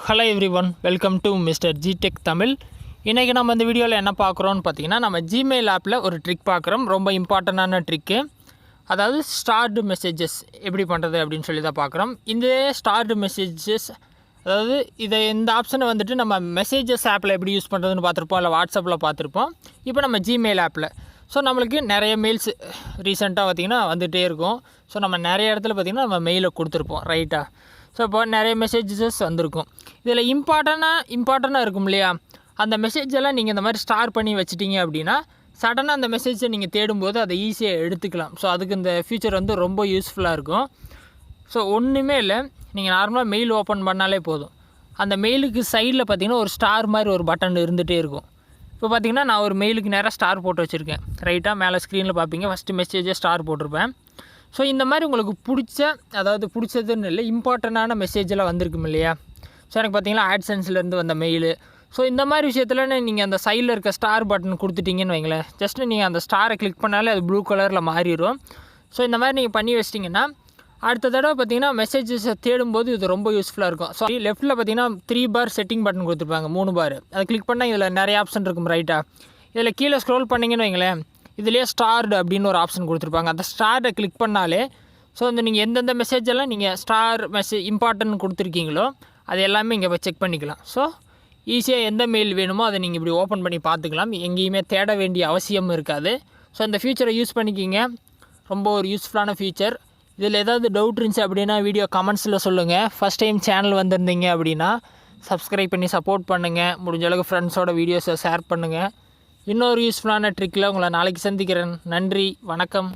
Hello everyone, welcome to MR.G tech Tamil. இன்றைக்கி நம்ம இந்த வீடியோவில் என்ன பார்க்குறோன்னு பார்த்தீங்கன்னா, நம்ம ஜிமெயில் ஆப்பில் ஒரு ட்ரிக் பார்க்குறோம். ரொம்ப இம்பார்ட்டண்டான ட்ரிக்கு. அதாவது ஸ்டார்டு மெசேஜஸ் எப்படி பண்ணுறது அப்படின்னு சொல்லி தான் பார்க்குறோம். இந்த ஸ்டார்டு மெசேஜஸ், அதாவது இந்த ஆப்ஷனை வந்துட்டு நம்ம மெசேஜஸ் ஆப்பில் எப்படி யூஸ் பண்ணுறதுன்னு பார்த்துருப்போம், இல்லை வாட்ஸ்அப்பில் பார்த்துருப்போம். இப்போ நம்ம ஜிமெயில் ஆப்பில் நம்மளுக்கு நிறைய மெயில்ஸ் ரீசெண்டாக பார்த்திங்கன்னா வந்துகிட்டே இருக்கும். நம்ம நிறைய இடத்துல பார்த்திங்கன்னா நம்ம மெயிலை கொடுத்துருப்போம், ரைட்டாக. இப்போ நிறைய மெசேஜஸ் வந்திருக்கும். இதில் இம்பார்ட்டண்ட்டாக இருக்கும் இல்லையா, அந்த மெசேஜெல்லாம் நீங்கள் இந்த மாதிரி ஸ்டார் பண்ணி வச்சிட்டிங்க அப்படின்னா சடனாக அந்த மெசேஜை நீங்கள் தேடும்போது அதை ஈஸியாக எடுத்துக்கலாம். அதுக்கு இந்த ஃபியூச்சர் வந்து ரொம்ப யூஸ்ஃபுல்லாக இருக்கும். ஒன்றுமே இல்லை, நீங்கள் நார்மலாக மெயில் ஓப்பன் பண்ணாலே போதும். அந்த மெயிலுக்கு சைடில் பார்த்திங்கன்னா ஒரு ஸ்டார் மாதிரி ஒரு பட்டன் இருந்துகிட்டே இருக்கும். இப்போ பார்த்திங்கன்னா நான் ஒரு மெயிலுக்கு நேராக ஸ்டார் போட்டு வச்சுருக்கேன். ரைட்டாக மேலே ஸ்க்ரீனில் பார்ப்பீங்க, ஃபஸ்ட்டு மெசேஜே ஸ்டார் போட்டிருப்பேன். இந்த மாதிரி உங்களுக்கு பிடிச்சதுன்னு இல்லை, இம்பார்ட்டண்டான மெசேஜெல்லாம் வந்திருக்கும் இல்லையா. எனக்கு பார்த்திங்கன்னா ஆட்சென்ஸ்லேருந்து வந்த மெயிலு. இந்த மாதிரி விஷயத்தில் நீங்கள் அந்த சைடில் இருக்க ஸ்டார் பட்டன் கொடுத்துட்டிங்கன்னு வைங்களேன், ஜஸ்ட்டு நீங்கள் அந்த ஸ்டாரை கிளிக் பண்ணாலே அது ப்ளூ கலரில் மாறிடும். இந்த மாதிரி நீங்கள் பண்ணி வச்சிட்டிங்கன்னா அடுத்த தடவை பார்த்திங்கன்னா மெசேஜஸை தேடும்போது இது ரொம்ப யூஸ்ஃபுல்லாக இருக்கும். லெஃப்ட்டில் பார்த்திங்கன்னா 3 பார் செட்டிங் பட்டன் கொடுத்துருப்பாங்க, 3 பார். அதை கிளிக் பண்ணால் இதில் நிறைய ஆப்ஷன் இருக்கும் ரைட்டாக. இதில் கீழே ஸ்க்ரோல் பண்ணிங்கன்னு வைங்களேன், இதிலே ஸ்டார்டு அப்படின்னு ஒரு ஆப்ஷன் கொடுத்துருப்பாங்க. அந்த ஸ்டாரை கிளிக் பண்ணாலே நீங்கள் எந்தெந்த மெசேஜெல்லாம் நீங்கள் ஸ்டார் இம்பார்ட்டன்ட் கொடுத்துருக்கீங்களோ அது எல்லாமே இங்கே போய் செக் பண்ணிக்கலாம். ஈஸியாக எந்த மெயில் வேணுமோ அதை நீங்கள் இப்படி ஓப்பன் பண்ணி பார்த்துக்கலாம். எங்கேயுமே தேட வேண்டிய அவசியம் இருக்காது. இந்த ஃபியூச்சரை யூஸ் பண்ணிக்கிங்க, ரொம்ப ஒரு யூஸ்ஃபுல்லான ஃபியூச்சர். இதில் ஏதாவது டவுட் இருந்துச்சு அப்படின்னா வீடியோ கமெண்ட்ஸில் சொல்லுங்கள். ஃபஸ்ட் டைம் சேனல் வந்திருந்தீங்க அப்படின்னா சப்ஸ்கிரைப் பண்ணி சப்போர்ட் பண்ணுங்கள். முடிஞ்ச அளவுக்கு ஃப்ரெண்ட்ஸோட வீடியோஸை ஷேர் பண்ணுங்கள். இன்னொரு யூஸ்ஃபுல்லான ட்ரிக்கில் உங்களை நாளைக்கு சந்திக்கிறேன். நன்றி, வணக்கம்.